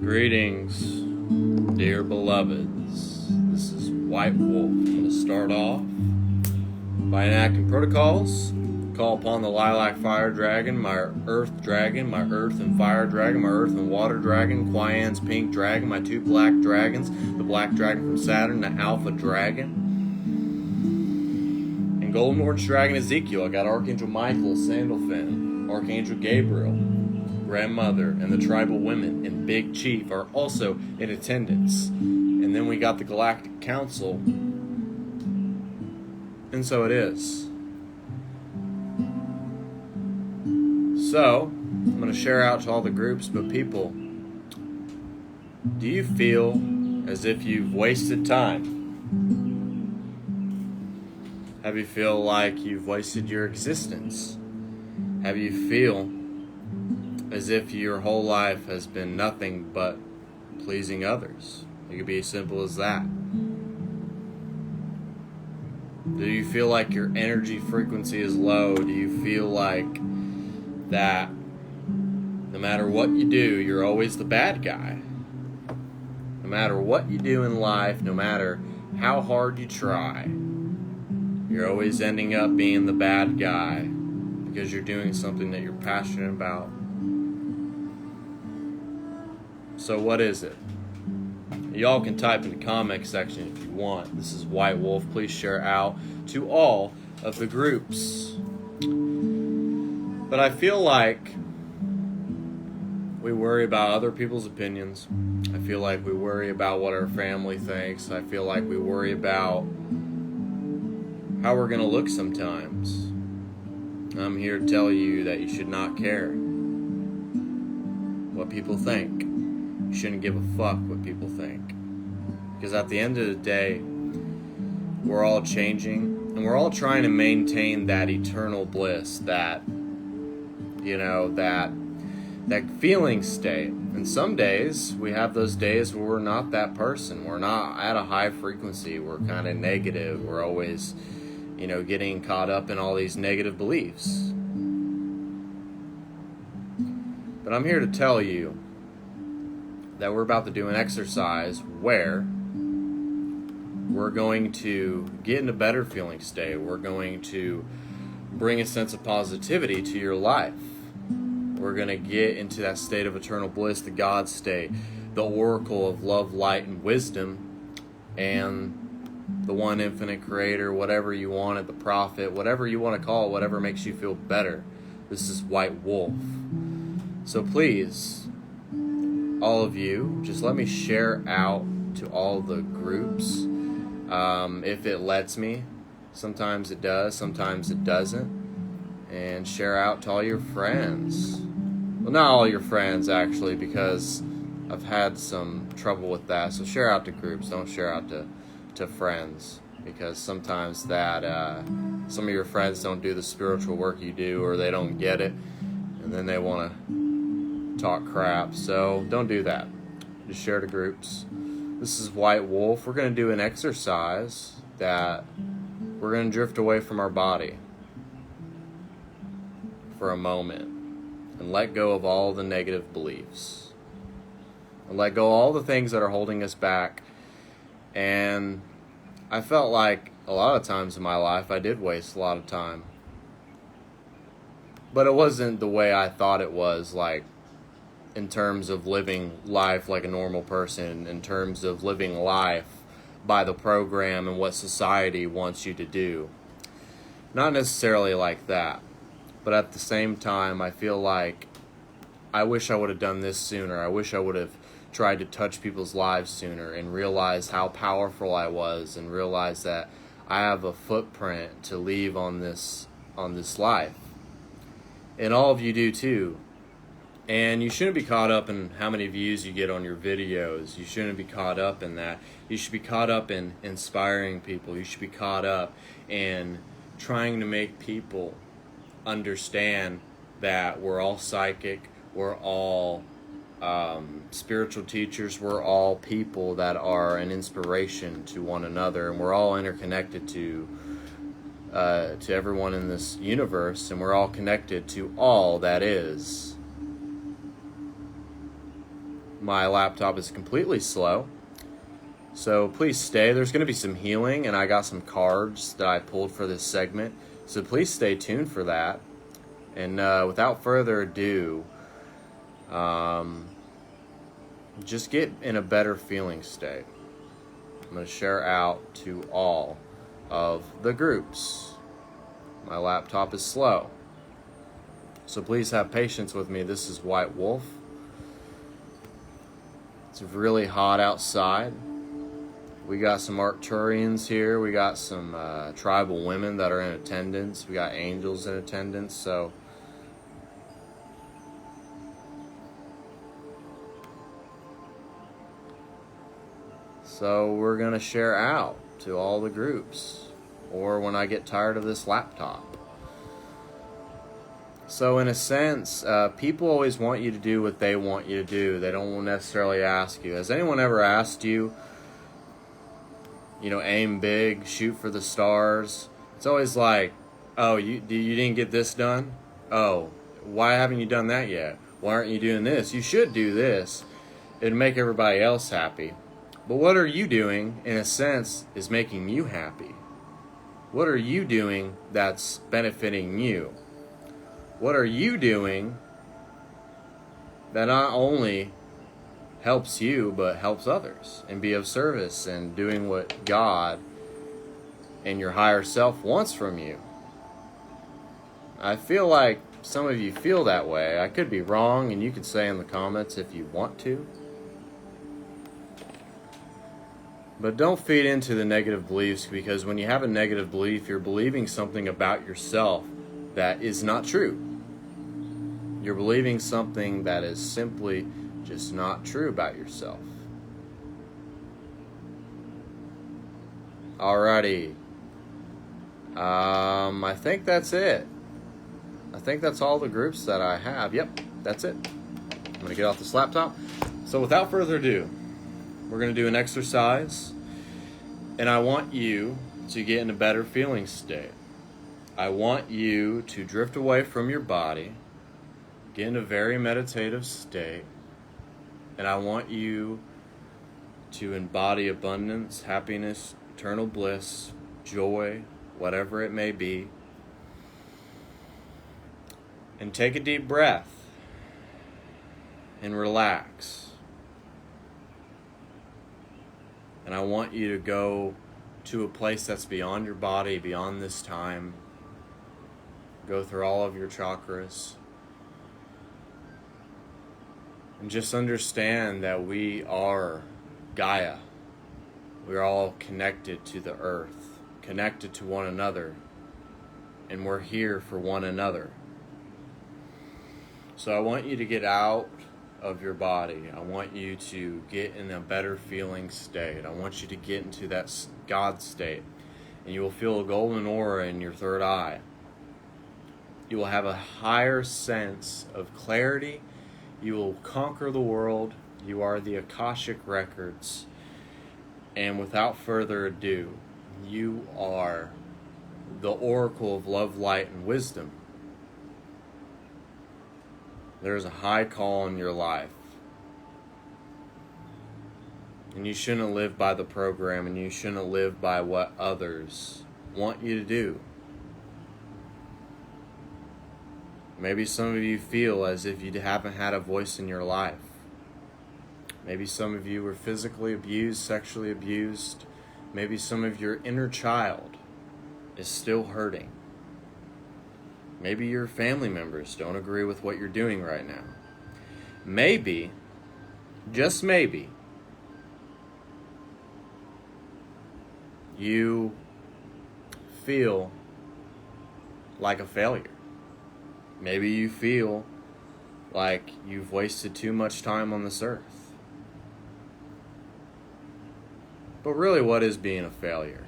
Greetings, dear beloveds. This is White Wolf. I'm going to start off by enacting protocols. Call upon the Lilac Fire Dragon, my Earth Dragon, my Earth and Fire Dragon, my Earth and Water Dragon, Quyan's Pink Dragon, my two Black Dragons, the Black Dragon from Saturn, the Alpha Dragon, and Golden Orange Dragon Ezekiel. I got Archangel Michael, Sandalphon, Archangel Gabriel, Grandmother, and the Tribal Women and Big Chief are also in attendance. And then we got the Galactic Council. And so it is. So, I'm going to share out to all the groups, but people, do you feel as if you've wasted time? Have you feel like you've wasted your existence? Have you feel as if your whole life has been nothing but pleasing others? It could be as simple as that. Do you feel like your energy frequency is low? Do you feel like that no matter what you do, you're always the bad guy? No matter what you do in life, no matter how hard you try, you're always ending up being the bad guy because you're doing something that you're passionate about. So what is it? Y'all can type in the comment section if you want. This is White Wolf. Please share out to all of the groups. But I feel like we worry about other people's opinions. I feel like we worry about what our family thinks. I feel like we worry about how we're going to look sometimes. I'm here to tell you that you should not care what people think. You shouldn't give a fuck what people think. Because at the end of the day, we're all changing, and we're all trying to maintain that eternal bliss, that feeling state. And some days, we have those days where we're not that person. We're not at a high frequency. We're kind of negative. We're always, getting caught up in all these negative beliefs. But I'm here to tell you that we're about to do an exercise where we're going to get in a better feeling state. We're going to bring a sense of positivity to your life. We're going to get into that state of eternal bliss, the God state, the oracle of love, light, and wisdom, and the one infinite creator, whatever you want it, the prophet, whatever you want to call it, whatever makes you feel better. This is White Wolf. So please, all of you, just let me share out to all the groups. If it lets me. Sometimes it does, sometimes it doesn't. And share out to all your friends. Well, not all your friends, actually, because I've had some trouble with that. So share out to groups, don't share out to friends. Because sometimes that some of your friends don't do the spiritual work you do, or they don't get it, and then they want to talk crap. So don't do that. Just share to groups. This is White Wolf. We're going to do an exercise that we're going to drift away from our body for a moment and let go of all the negative beliefs and let go of all the things that are holding us back. And I felt like a lot of times in my life I did waste a lot of time, but it wasn't the way I thought it was, like in terms of living life like a normal person, in terms of living life by the program and what society wants you to do. Not necessarily like that, but at the same time, I feel like I wish I would have done this sooner. I wish I would have tried to touch people's lives sooner and realized how powerful I was, and realized that I have a footprint to leave on this life. And all of you do too. And you shouldn't be caught up in how many views you get on your videos. You shouldn't be caught up in that. You should be caught up in inspiring people. You should be caught up in trying to make people understand that we're all psychic, we're all spiritual teachers, we're all people that are an inspiration to one another, and we're all interconnected to everyone in this universe, and we're all connected to all that is. my laptop is completely slow. So please stay. There's going to be some healing, and I got some cards that I pulled for this segment. So please stay tuned for that. And without further ado, just get in a better feeling state. I'm going to share out to all of the groups. My laptop is slow, so please have patience with me. This is White Wolf. It's really hot outside. We got some Arcturians here. We got some tribal women that are in attendance. We got angels in attendance. So we're going to share out to all the groups, or when I get tired of this laptop. So in a sense, people always want you to do what they want you to do. They don't necessarily ask you. Has anyone ever asked you, aim big, shoot for the stars? It's always like, oh, you didn't get this done? Oh, why haven't you done that yet? Why aren't you doing this? You should do this. It'd make everybody else happy. But what are you doing, in a sense, is making you happy? What are you doing that's benefiting you? What are you doing that not only helps you, but helps others, and be of service and doing what God and your higher self wants from you? I feel like some of you feel that way. I could be wrong, and you can say in the comments if you want to. But don't feed into the negative beliefs, because when you have a negative belief, you're believing something about yourself that is not true. You're believing something that is simply just not true about yourself. Alrighty. I think that's it. I think that's all the groups that I have. Yep, that's it. I'm going to get off this laptop. So without further ado, we're going to do an exercise, and I want you to get in a better feeling state. I want you to drift away from your body, get in a very meditative state, and I want you to embody abundance, happiness, eternal bliss, joy, whatever it may be. And take a deep breath and relax. And I want you to go to a place that's beyond your body, beyond this time. Go through all of your chakras. And just understand that we are Gaia. We're all connected to the earth, connected to one another, and we're here for one another. So I want you to get out of your body. I want you to get in a better feeling state. I want you to get into that God state, and you will feel a golden aura in your third eye. You will have a higher sense of clarity. You will conquer the world. You are the Akashic Records. And without further ado, you are the Oracle of Love, Light, and Wisdom. There is a high call in your life. And you shouldn't live by the program, and you shouldn't live by what others want you to do. Maybe some of you feel as if you haven't had a voice in your life. Maybe some of you were physically abused, sexually abused. Maybe some of your inner child is still hurting. Maybe your family members don't agree with what you're doing right now. Maybe, just maybe, you feel like a failure. Maybe you feel like you've wasted too much time on this earth. But really, what is being a failure?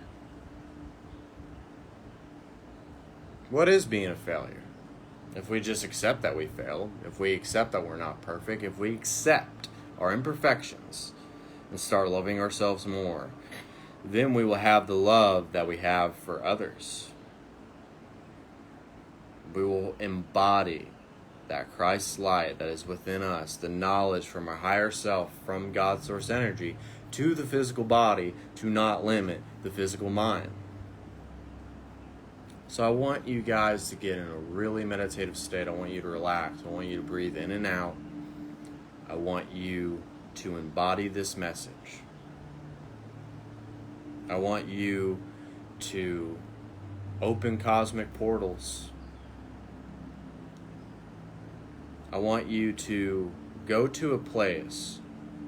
What is being a failure? If we just accept that we failed, if we accept that we're not perfect, if we accept our imperfections and start loving ourselves more, then we will have the love that we have for others. We will embody that Christ's light that is within us, the knowledge from our higher self, from God's source energy, to the physical body, to not limit the physical mind. So I want you guys to get in a really meditative state. I want you to relax. I want you to breathe in and out. I want you to embody this message. I want you to open cosmic portals. I want you to go to a place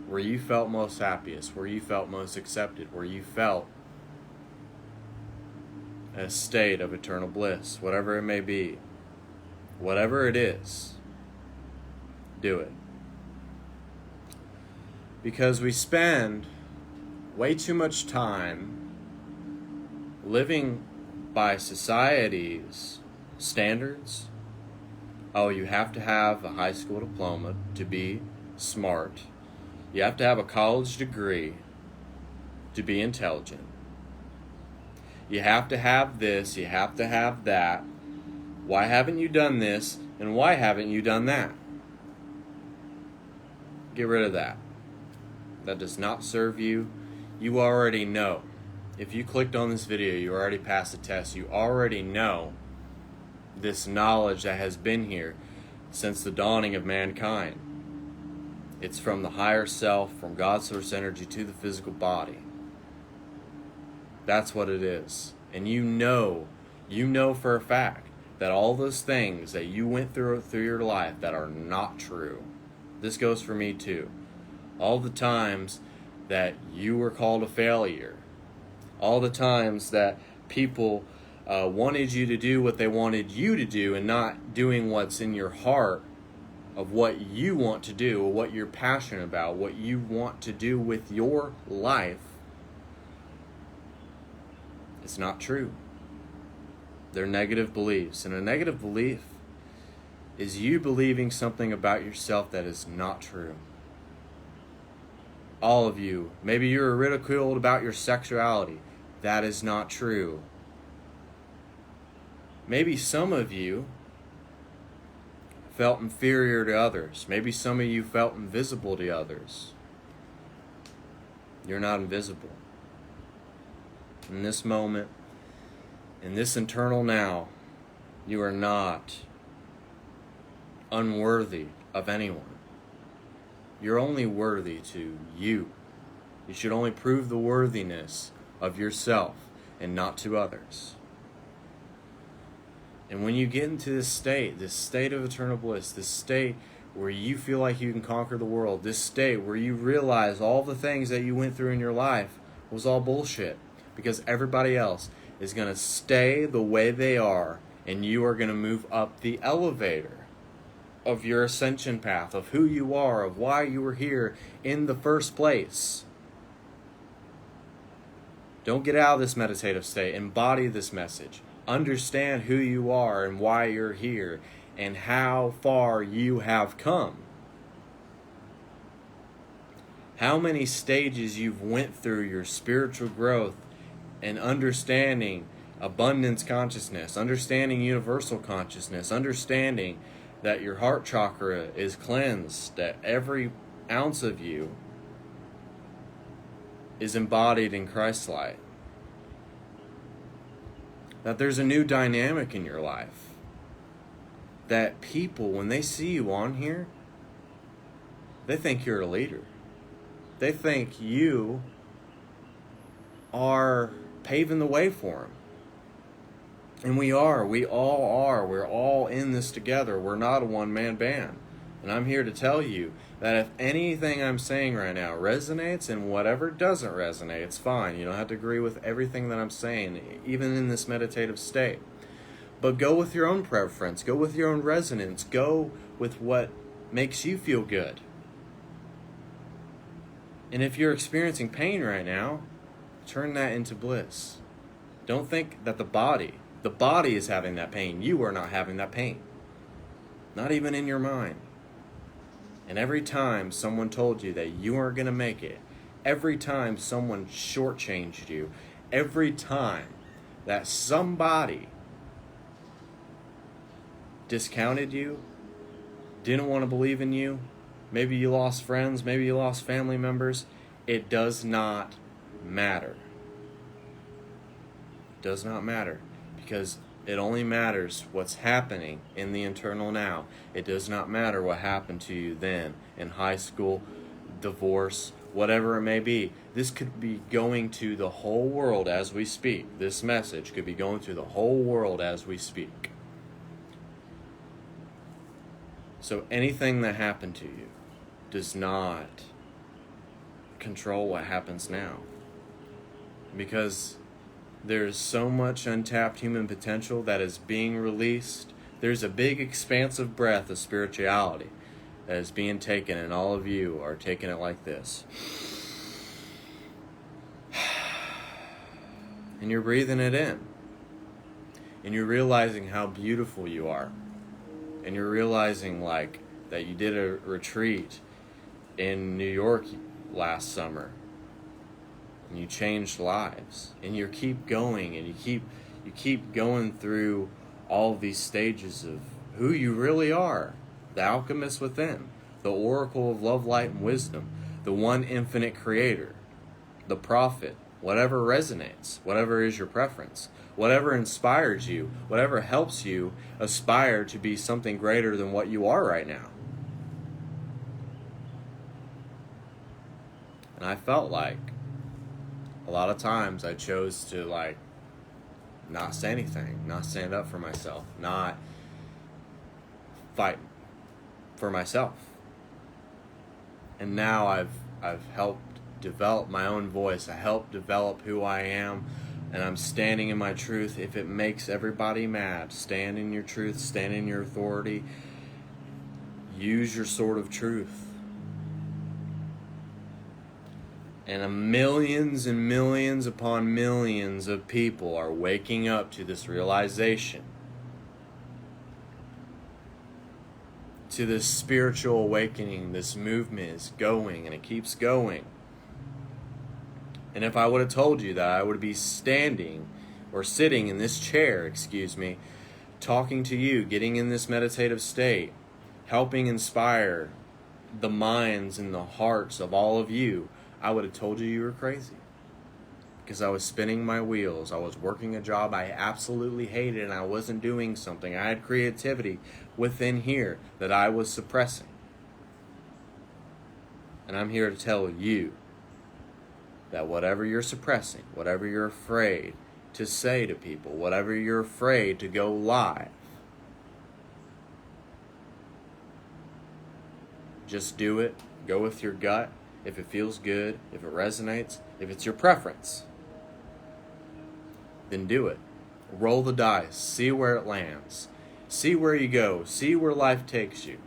where you felt most happiest, where you felt most accepted, where you felt a state of eternal bliss, whatever it may be. Whatever it is, do it. Because we spend way too much time living by society's standards. Oh, you have to have a high school diploma to be smart. You have to have a college degree to be intelligent. You have to have this, you have to have that. Why haven't you done this, and why haven't you done that? Get rid of that. That does not serve you. You already know. If you clicked on this video, you already passed the test. You already know this knowledge that has been here since the dawning of mankind. It's from the higher self, from God's source energy to the physical body. That's what it is. And you know for a fact that all those things that you went through your life that are not true. This goes for me too. All the times that you were called a failure. All the times that people wanted you to do what they wanted you to do and not doing what's in your heart of what you want to do, or what you're passionate about, what you want to do with your life. It's not true. They're negative beliefs. And a negative belief is you believing something about yourself that is not true. All of you, maybe you were ridiculed about your sexuality. That is not true. Maybe some of you felt inferior to others. Maybe some of you felt invisible to others. You're not invisible. In this moment, in this eternal now, you are not unworthy of anyone. You're only worthy to you. You should only prove the worthiness of yourself and not to others. And when you get into this state of eternal bliss, this state where you feel like you can conquer the world, this state where you realize all the things that you went through in your life was all bullshit, because everybody else is going to stay the way they are, and you are going to move up the elevator of your ascension path, of who you are, of why you were here in the first place. Don't get out of this meditative state. Embody this message. Understand who you are and why you're here and how far you have come. How many stages you've went through your spiritual growth and understanding abundance consciousness, understanding universal consciousness, understanding that your heart chakra is cleansed, that every ounce of you is embodied in Christ's light. That there's a new dynamic in your life. That people, when they see you on here, they think you're a leader. They think you are paving the way for them. And we are. We all are. We're all in this together. We're not a one-man band. And I'm here to tell you that if anything I'm saying right now resonates, and whatever doesn't resonate, it's fine. You don't have to agree with everything that I'm saying, even in this meditative state. But go with your own preference. Go with your own resonance. Go with what makes you feel good. And if you're experiencing pain right now, turn that into bliss. Don't think that the body is having that pain. You are not having that pain. Not even in your mind. And every time someone told you that you weren't going to make it, every time someone shortchanged you, every time that somebody discounted you, didn't want to believe in you. Maybe you lost friends. Maybe you lost family members. It does not matter. It does not matter, because it only matters what's happening in the eternal now. It does not matter what happened to you then in high school, divorce, whatever it may be. This could be going to the whole world as we speak. This message could be going to the whole world as we speak. So anything that happened to you does not control what happens now. Because there's so much untapped human potential that is being released. There's a big expansive breath of spirituality that is being taken, and all of you are taking it like this. And you're breathing it in. And you're realizing how beautiful you are. And you're realizing like that you did a retreat in New York last summer. And you changed lives. And you keep going, and you keep going through all of these stages of who you really are. The alchemist within, the oracle of love, light, and wisdom, the one infinite creator, the prophet, whatever resonates, whatever is your preference, whatever inspires you, whatever helps you aspire to be something greater than what you are right now. And I felt like a lot of times I chose to like not say anything, not stand up for myself, not fight for myself. And now I've helped develop my own voice. I helped develop who I am, and I'm standing in my truth. If it makes everybody mad, stand in your truth, stand in your authority, use your sword of truth. And millions and millions upon millions of people are waking up to this realization, to this spiritual awakening. This movement is going, and it keeps going. And if I would have told you that I would be standing or sitting in this chair, talking to you, getting in this meditative state, helping inspire the minds and the hearts of all of you, I would have told you you were crazy. Because I was spinning my wheels. I was working a job I absolutely hated, and I wasn't doing something. I had creativity within here that I was suppressing. And I'm here to tell you that whatever you're suppressing, whatever you're afraid to say to people, whatever you're afraid to go live, just do it. Go with your gut. If it feels good, if it resonates, if it's your preference, then do it. Roll the dice. See where it lands. See where you go. See where life takes you.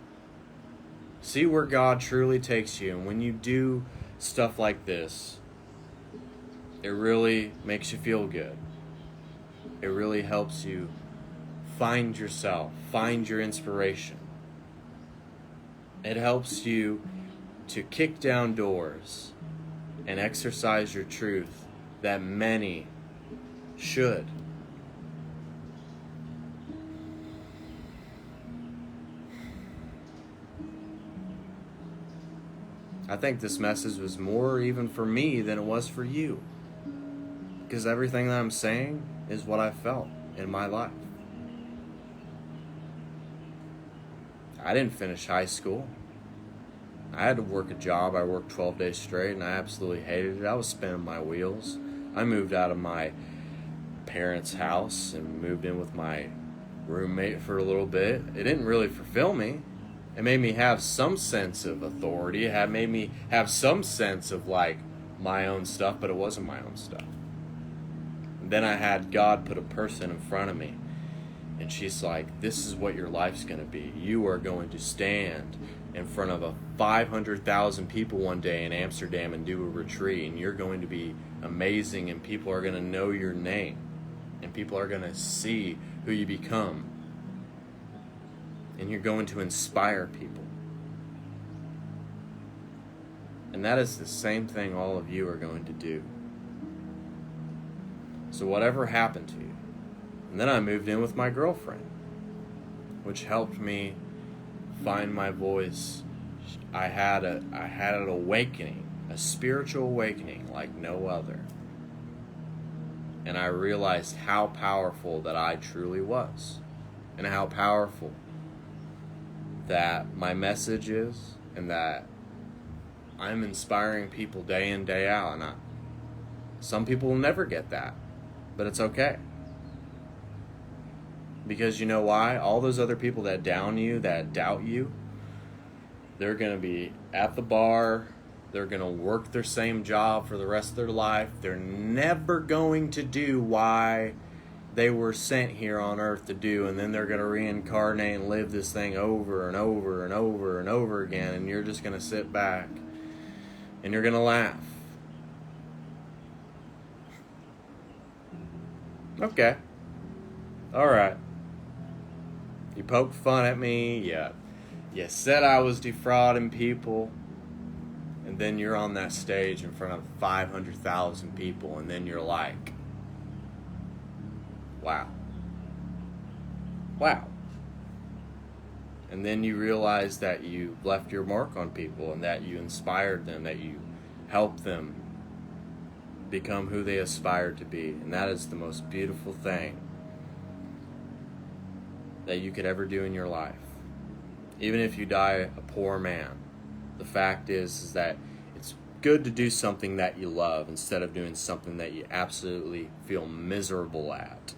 See where God truly takes you. And when you do stuff like this, it really makes you feel good. It really helps you find yourself, find your inspiration. It helps you to kick down doors and exercise your truth that many should. I think this message was more even for me than it was for you. Because everything that I'm saying is what I felt in my life. I didn't finish high school. I had to work a job. I worked 12 days straight, and I absolutely hated it. I was spinning my wheels. I moved out of my parents' house and moved in with my roommate for a little bit. It didn't really fulfill me. It made me have some sense of authority. It made me have some sense of like my own stuff, but it wasn't my own stuff. And then I had God put a person in front of me, and she's like, this is what your life's going to be. You are going to stand in front of 500,000 people one day in Amsterdam and do a retreat, and you're going to be amazing, and people are going to know your name, and people are going to see who you become, and you're going to inspire people. And that is the same thing all of you are going to do. So whatever happened to you. And then I moved in with my girlfriend, which helped me find my voice, I had an awakening, a spiritual awakening like no other. And I realized how powerful that I truly was, and how powerful that my message is, and that I'm inspiring people day in, day out. And some people will never get that, but it's okay. Because you know why? All those other people that down you, that doubt you, they're going to be at the bar. They're going to work their same job for the rest of their life. They're never going to do why they were sent here on earth to do. And then they're going to reincarnate and live this thing over and over and over and over again. And you're just going to sit back and you're going to laugh. Okay. All right. You poked fun at me. You said I was defrauding people. And then you're on that stage in front of 500,000 people. And then you're like, wow. Wow. And then you realize that you left your mark on people, and that you inspired them, that you helped them become who they aspired to be. And that is the most beautiful thing that you could ever do in your life. Even if you die a poor man, the fact is that it's good to do something that you love instead of doing something that you absolutely feel miserable at.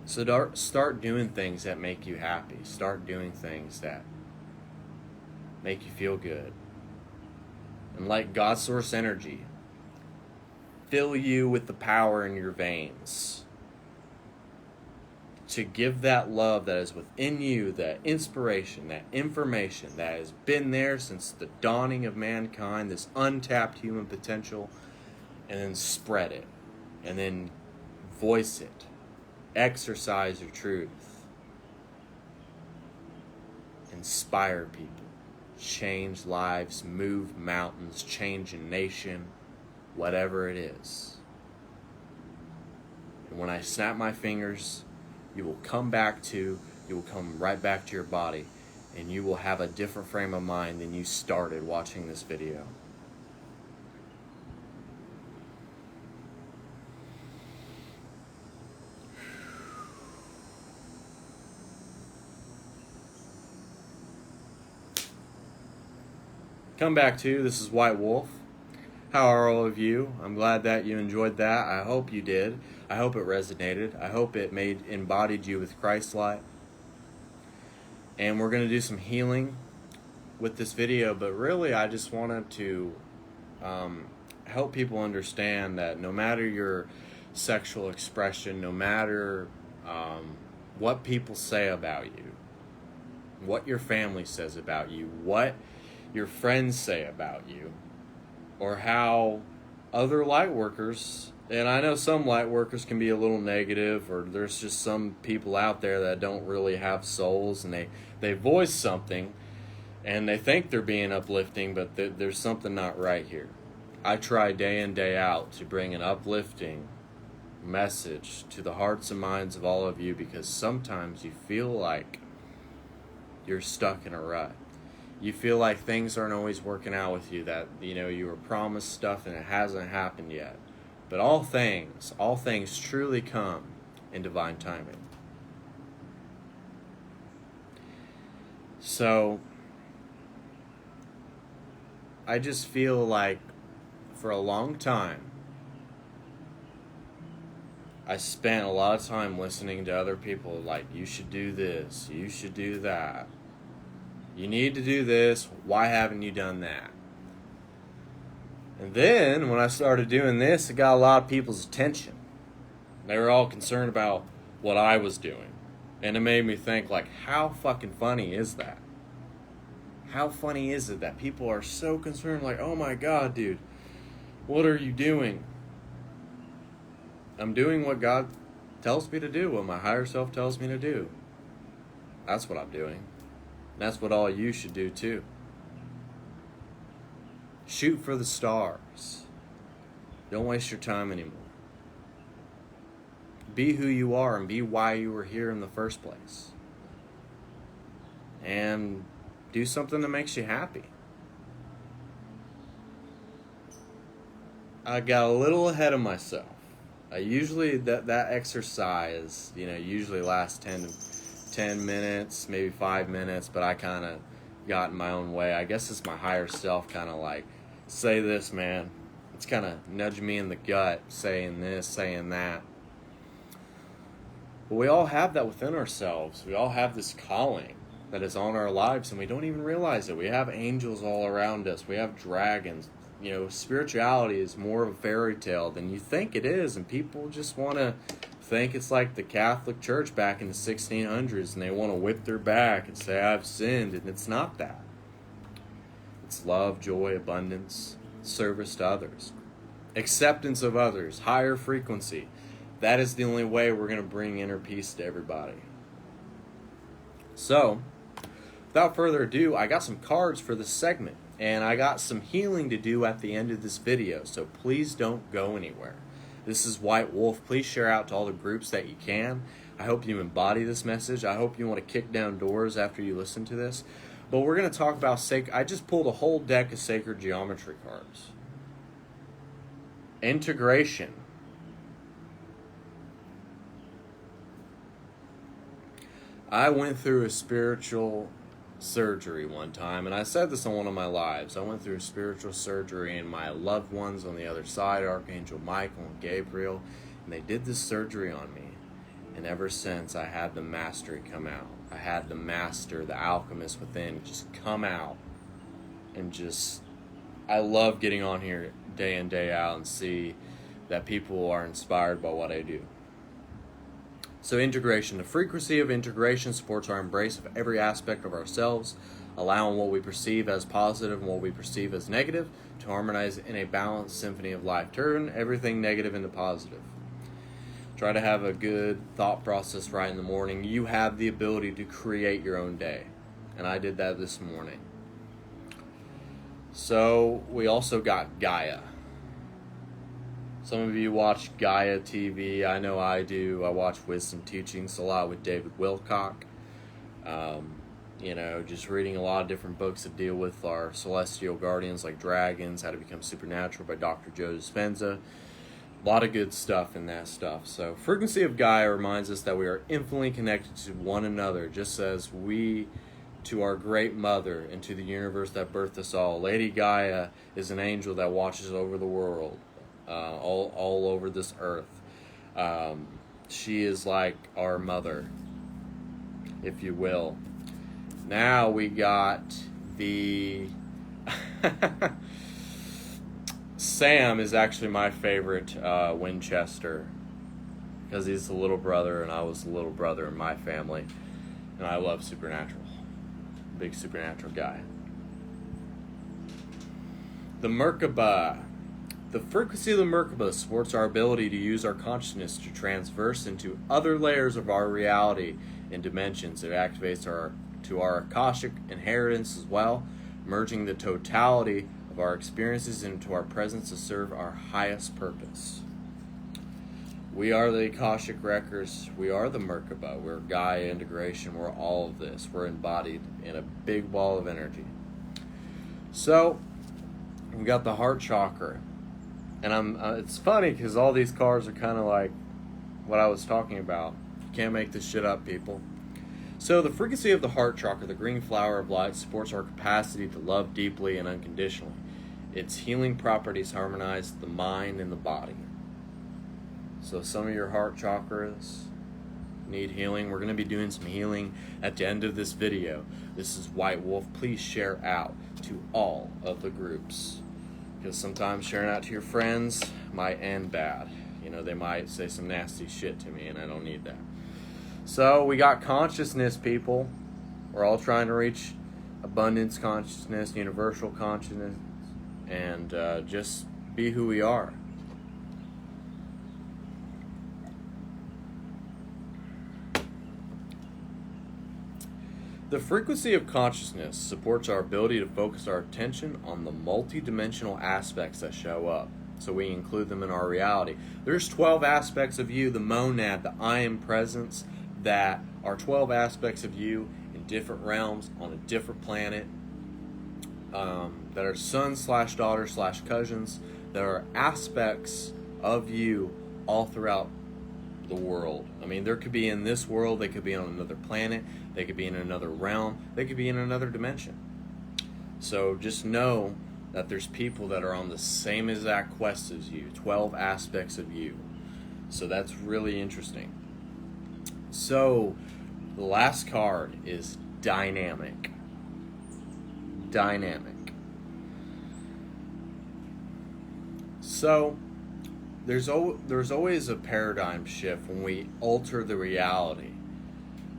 So start doing things that make you happy. Start doing things that make you feel good. And let God source energy fill you with the power in your veins to give that love that is within you, that inspiration, that information that has been there since the dawning of mankind, this untapped human potential, and then spread it, and then voice it, exercise your truth, inspire people, change lives, move mountains, change a nation, whatever it is. And when I snap my fingers, you will come right back to your body, and you will have a different frame of mind than you started watching this video. Come back to, this is White Wolf. How are all of you? I'm glad that you enjoyed that. I hope you did. I hope it resonated. I hope it embodied you with Christ light. And we're going to do some healing with this video, but really I just wanted to help people understand that no matter your sexual expression, no matter what people say about you, what your family says about you, what your friends say about you, or how other light workers, and I know some light workers can be a little negative, or there's just some people out there that don't really have souls, and they voice something and they think they're being uplifting, but there's something not right here. I try day in, day out to bring an uplifting message to the hearts and minds of all of you, because sometimes you feel like you're stuck in a rut. You feel like things aren't always working out with you, that you were promised stuff and it hasn't happened yet. But all things truly come in divine timing. So I just feel like for a long time I spent a lot of time listening to other people like, you should do this, you should do that. You need to do this. Why haven't you done that? And then when I started doing this, it got a lot of people's attention. They were all concerned about what I was doing. And it made me think, like, how fucking funny is that? How funny is it that people are so concerned, like, oh my God, dude, what are you doing? I'm doing what God tells me to do, what my higher self tells me to do. That's what I'm doing. That's what all you should do too. Shoot for the stars. Don't waste your time anymore. be who you are and be why you were here in the first place. And do something that makes you happy. I got a little ahead of myself. I usually, that exercise, usually lasts 10 minutes, maybe 5 minutes, but I kind of got in my own way. I guess it's my higher self kind of like, say this, man. It's kind of nudging me in the gut, saying this, saying that. But we all have that within ourselves. We all have this calling that is on our lives, and we don't even realize it. We have angels all around us. We have dragons. Spirituality is more of a fairy tale than you think it is, and people just want to think it's like the Catholic Church back in the 1600s, and they want to whip their back and say, I've sinned, and it's not that. It's love, joy, abundance, service to others, acceptance of others, higher frequency. That is the only way we're going to bring inner peace to everybody. So, without further ado, I got some cards for this segment, and I got some healing to do at the end of this video, so please don't go anywhere. This is White Wolf. Please share out to all the groups that you can. I hope you embody this message. I hope you want to kick down doors after you listen to this. But we're going to talk about I just pulled a whole deck of sacred geometry cards. Integration. I went through a spiritual surgery one time, and I said this on one of my lives. I went through a spiritual surgery, and my loved ones on the other side, Archangel Michael and Gabriel, and they did this surgery on me. And ever since, I had the mastery come out. I had the master, the alchemist within, just come out. And I love getting on here day in, day out and see that people are inspired by what I do. So integration. The frequency of integration supports our embrace of every aspect of ourselves, allowing what we perceive as positive and what we perceive as negative to harmonize in a balanced symphony of life. Turn everything negative into positive. Try to have a good thought process right in the morning. You have the ability to create your own day, and I did that this morning. So we also got Gaia. Some of you watch Gaia TV. I know I do. I watch Wisdom Teachings a lot with David Wilcock. Just reading a lot of different books that deal with our celestial guardians like dragons, how to become supernatural by Dr. Joe Dispenza. A lot of good stuff in that stuff. So frequency of Gaia reminds us that we are infinitely connected to one another, just as we to our great mother and to the universe that birthed us all. Lady Gaia is an angel that watches over the world. All over this earth. She is like our mother, if you will. Now we got the Sam is actually my favorite Winchester, because he's the little brother and I was the little brother in my family, and I love supernatural. Big supernatural guy. The Merkaba. The frequency of the Merkaba supports our ability to use our consciousness to transverse into other layers of our reality and dimensions. It activates our Akashic inheritance as well, merging the totality of our experiences into our presence to serve our highest purpose. We are the Akashic records. We are the Merkaba. We're Gaia integration. We're all of this. We're embodied in a big ball of energy. So, we got the heart chakra. And it's funny because all these cards are kind of like what I was talking about. You can't make this shit up, people. So the frequency of the heart chakra, the green flower of light, supports our capacity to love deeply and unconditionally. Its healing properties harmonize the mind and the body. So some of your heart chakras need healing. We're going to be doing some healing at the end of this video. This is White Wolf. Please share out to all of the groups, because sometimes sharing out to your friends might end bad. They might say some nasty shit to me, and I don't need that. So we got consciousness, people. We're all trying to reach abundance consciousness, universal consciousness, and just be who we are. The frequency of consciousness supports our ability to focus our attention on the multidimensional aspects that show up. so we include them in our reality. There's 12 aspects of you, the monad, the I am presence, that are 12 aspects of you in different realms on a different planet, that are sons / daughters / cousins, that are aspects of you all throughout the world. I mean, there could be in this world, they could be on another planet, they could be in another realm, they could be in another dimension. So just know that there's people that are on the same exact quest as you, 12 aspects of you. So that's really interesting. So the last card is dynamic. Dynamic. So there's always a paradigm shift when we alter the reality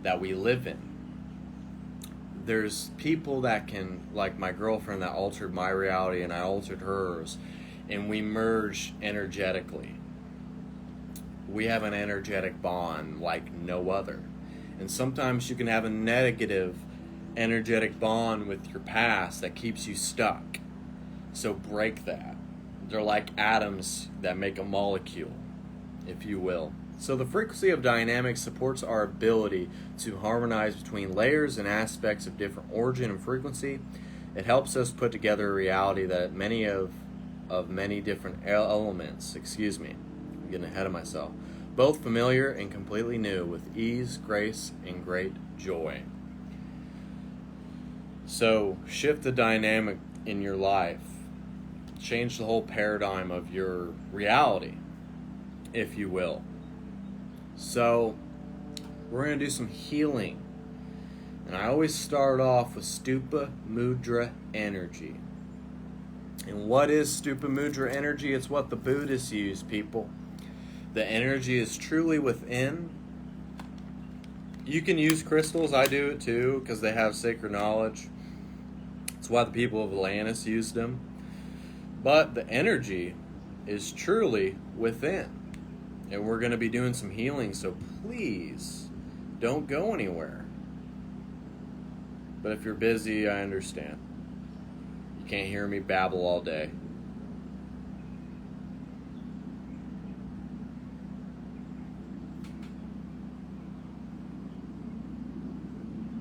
that we live in. There's people that can, like my girlfriend that altered my reality and I altered hers, and we merge energetically. We have an energetic bond like no other. And sometimes you can have a negative energetic bond with your past that keeps you stuck. So break that. They're like atoms that make a molecule, if you will. So the frequency of dynamics supports our ability to harmonize between layers and aspects of different origin and frequency. It helps us put together a reality that many different elements, I'm getting ahead of myself, both familiar and completely new, with ease, grace, and great joy. So shift the dynamic in your life. Change the whole paradigm of your reality, if you will. So we're going to do some healing. And I always start off with Stupa Mudra energy. And what is Stupa Mudra energy? It's what the Buddhists use, people. The energy is truly within. You can use crystals. I do it too because they have sacred knowledge. It's why the people of Atlantis used them. But the energy is truly within. And we're going to be doing some healing, so please don't go anywhere. But if you're busy, I understand. You can't hear me babble all day.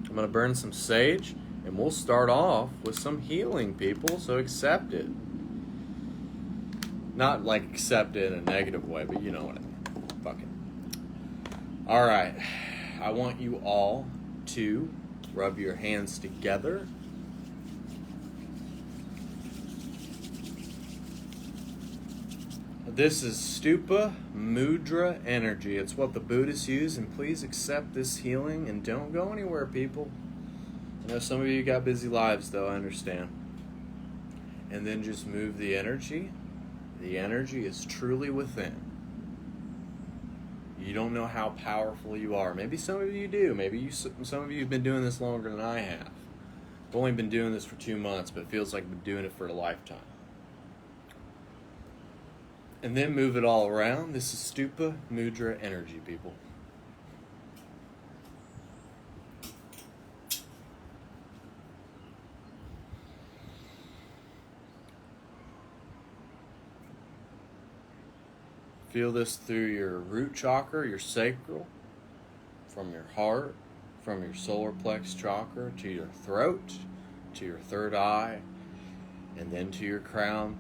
I'm going to burn some sage, and we'll start off with some healing, people, so accept it. Not like accept it in a negative way, but you know what I mean. Fuck it. Alright. I want you all to rub your hands together. This is Stupa Mudra energy. It's what the Buddhists use, and please accept this healing and don't go anywhere, people. I know some of you got busy lives, though, I understand. And then just move the energy. The energy is truly within. You don't know how powerful you are. Maybe some of you do. Maybe some of you have been doing this longer than I have. I've only been doing this for 2 months, but it feels like I've been doing it for a lifetime. And then move it all around. This is Stupa Mudra energy, people. Feel this through your root chakra, your sacral, from your heart, from your solar plex chakra to your throat, to your third eye, and then to your crown.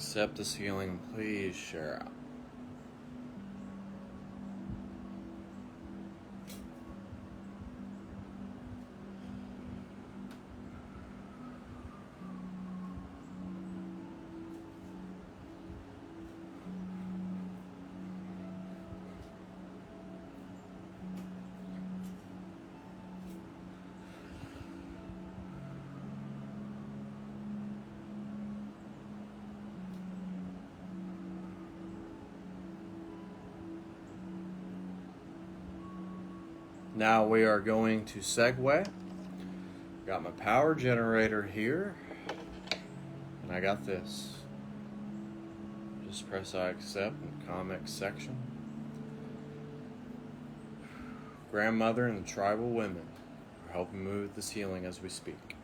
Accept this healing, please share out. Now we are going to segue. Got my power generator here, and I got this. Just press I accept in the comments section. Grandmother and the tribal women are helping move this healing as we speak.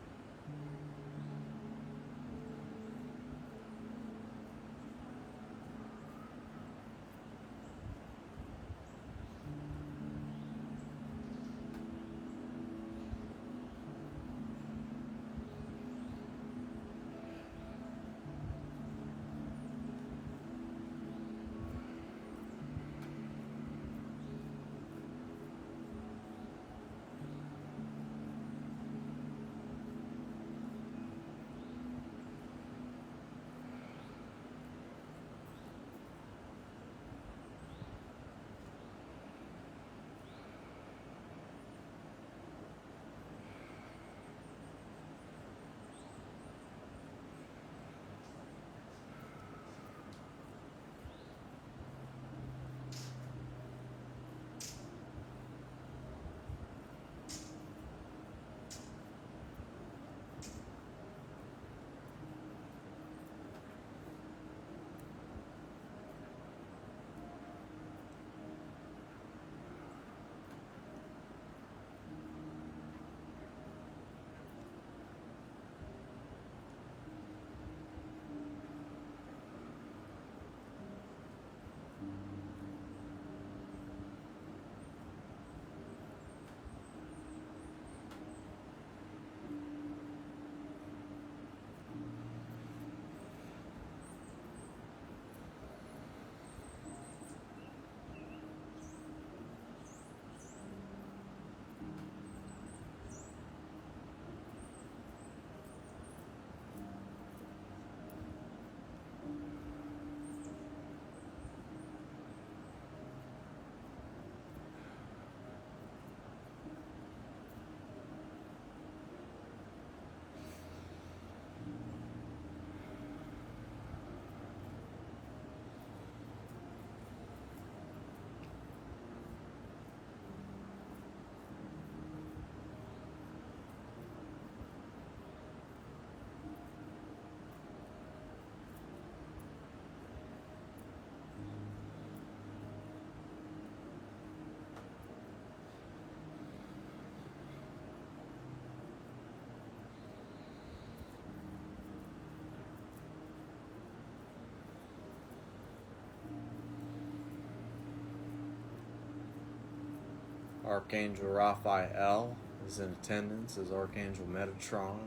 Archangel Raphael is in attendance as Archangel Metatron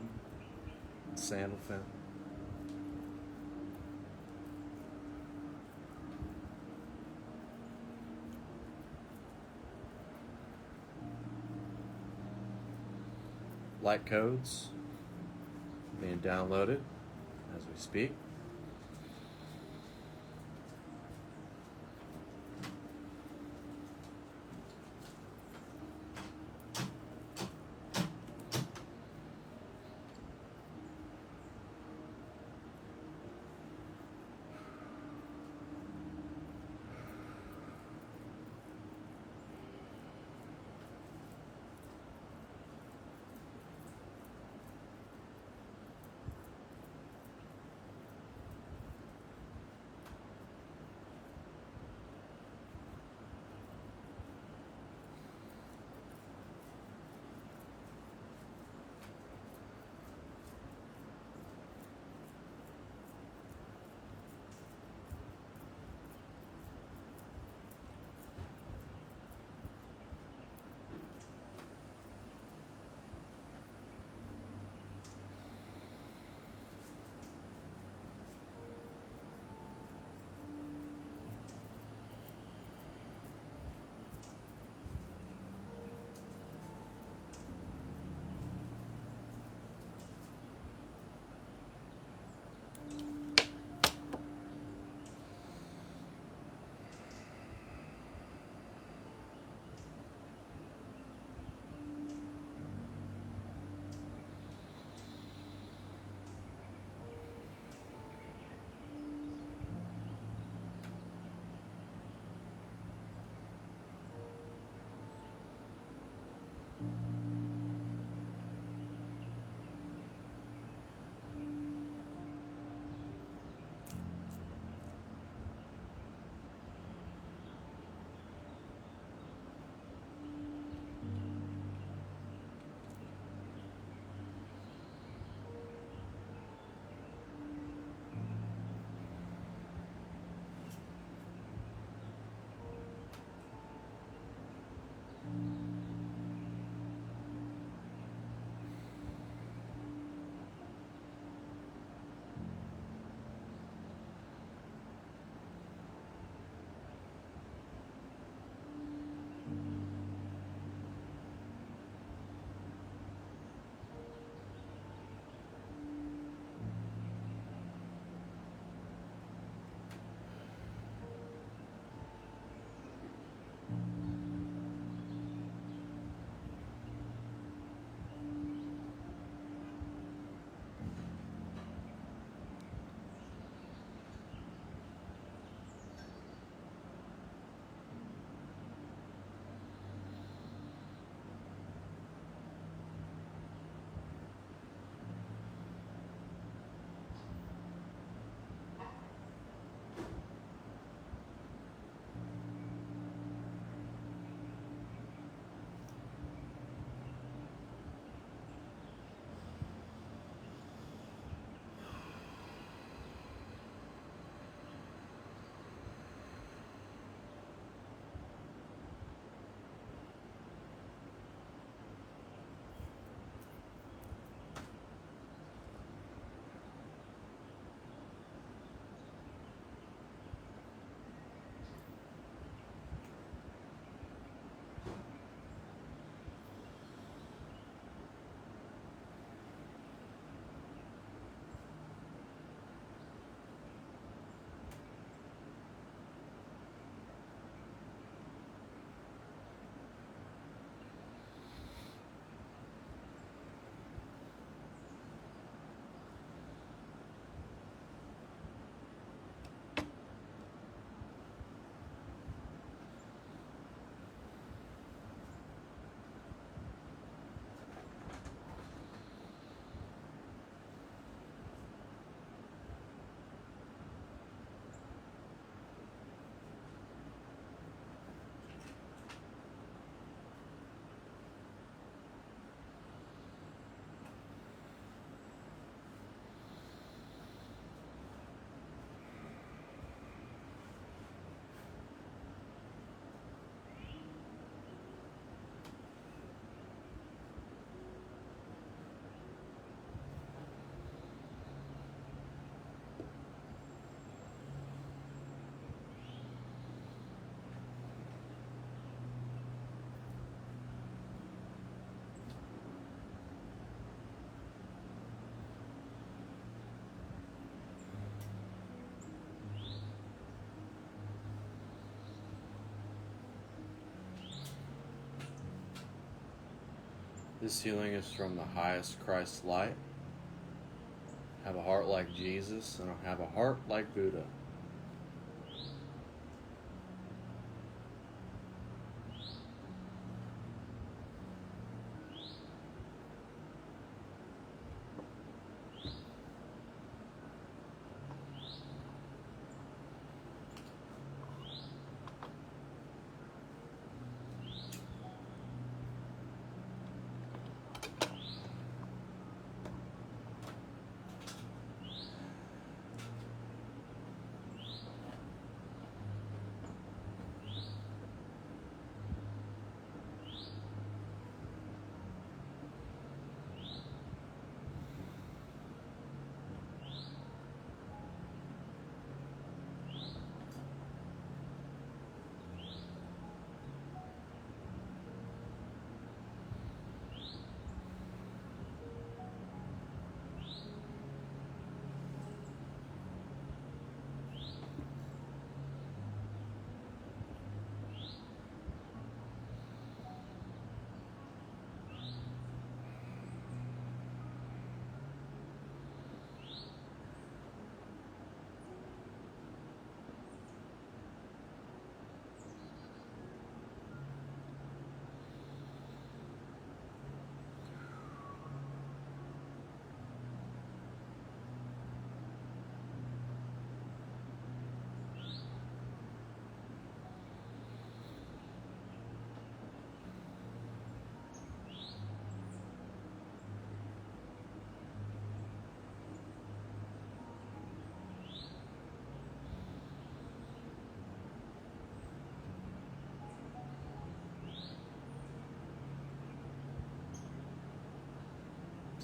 and Sandalphon. Light codes being downloaded as we speak. This healing is from the highest Christ light. Have a heart like Jesus, and have a heart like Buddha.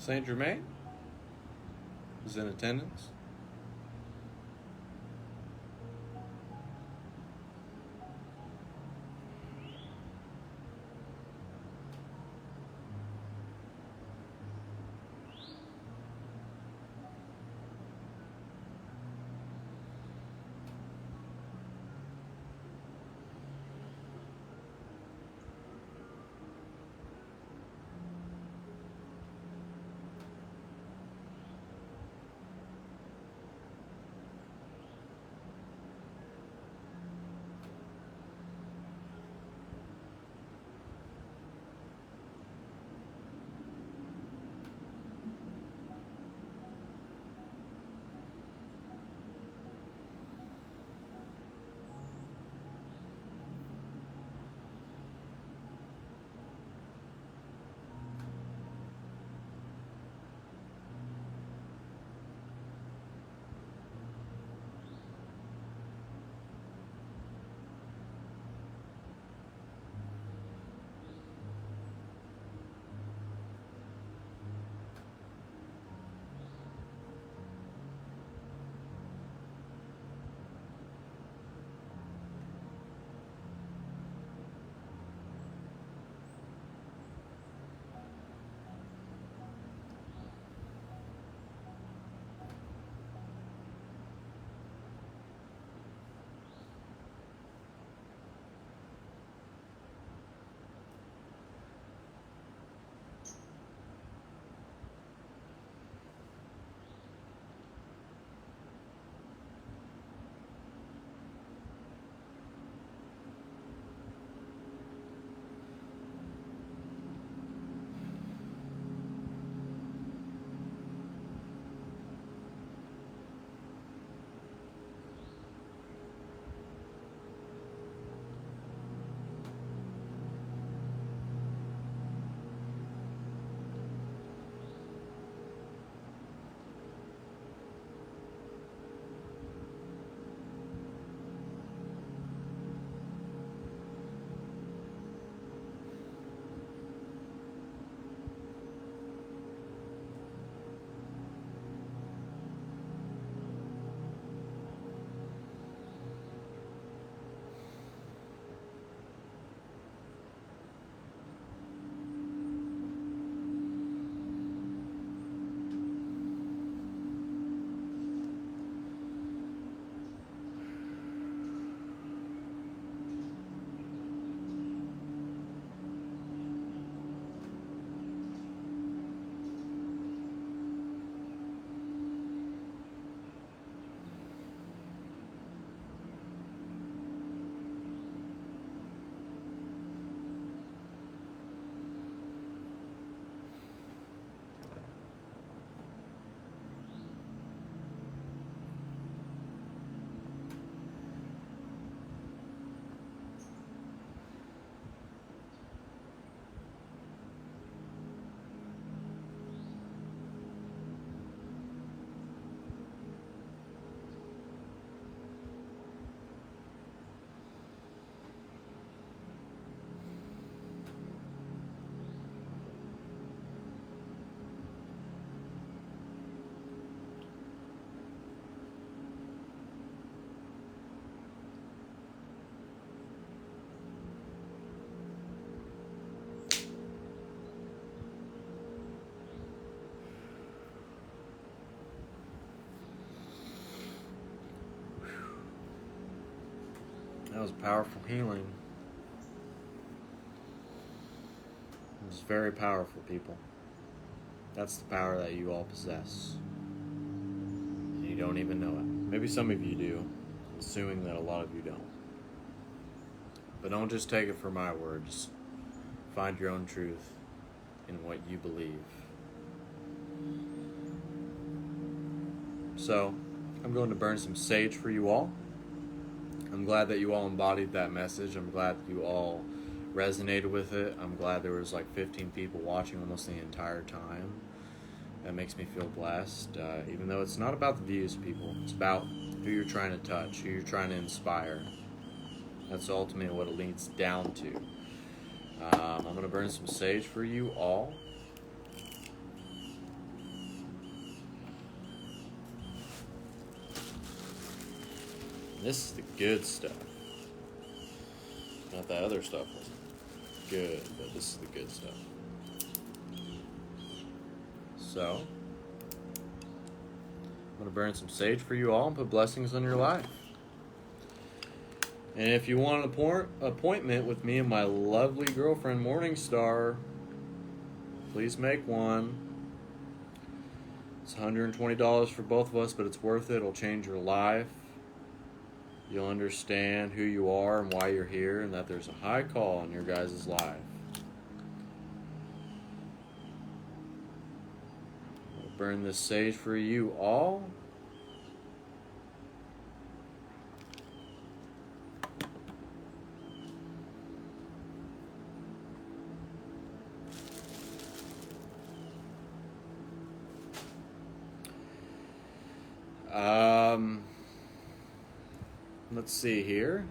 Saint Germain is in attendance. was powerful healing. It was very powerful, people. That's the power that you all possess. And you don't even know it. Maybe some of you do. I'm assuming that a lot of you don't. But don't just take it for my words. Find your own truth in what you believe. So, I'm going to burn some sage for you all. I'm glad that you all embodied that message. I'm glad that you all resonated with it. I'm glad there was like 15 people watching almost the entire time. That makes me feel blessed. Even though it's not about the views, people. It's about who you're trying to touch, who you're trying to inspire. That's ultimately what it leads down to. I'm going to burn some sage for you all. This is the good stuff. Not that other stuff wasn't good, but this is the good stuff. So, I'm going to burn some sage for you all and put blessings on your life. And if you want an appointment with me and my lovely girlfriend, MorningStar, please make one. It's $120 for both of us, but it's worth it. It'll change your life. You'll understand who you are and why you're here, and that there's a high call in your guys' life. I'll burn this sage for you all. Let's see here.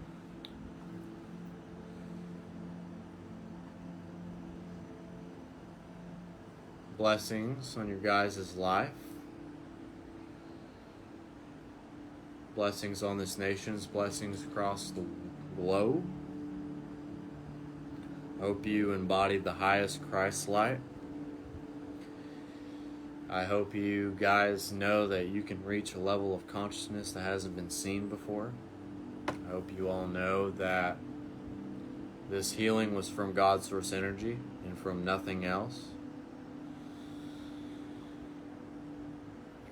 Blessings on your guys' life. Blessings on this nation's, blessings across the globe. Hope you embodied the highest Christ light. I hope you guys know that you can reach a level of consciousness that hasn't been seen before. I hope you all know that this healing was from God's source energy and from nothing else.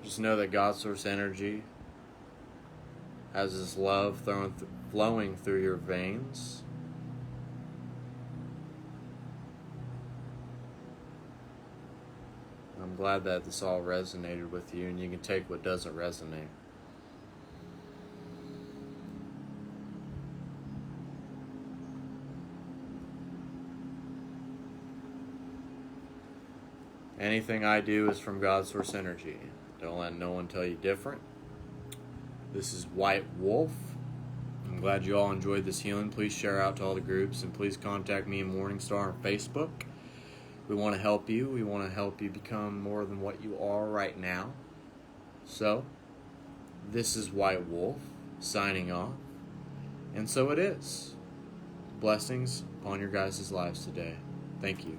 Just know that God's source energy has His love flowing through your veins. I'm glad that this all resonated with you, and you can take what doesn't resonate. Anything I do is from God's source energy. Don't let no one tell you different. This is White Wolf. I'm glad you all enjoyed this healing. Please share out to all the groups, and please contact me and MorningStar on Facebook. We want to help you. We want to help you become more than what you are right now. So, this is White Wolf signing off. And so it is. Blessings upon your guys' lives today. Thank you.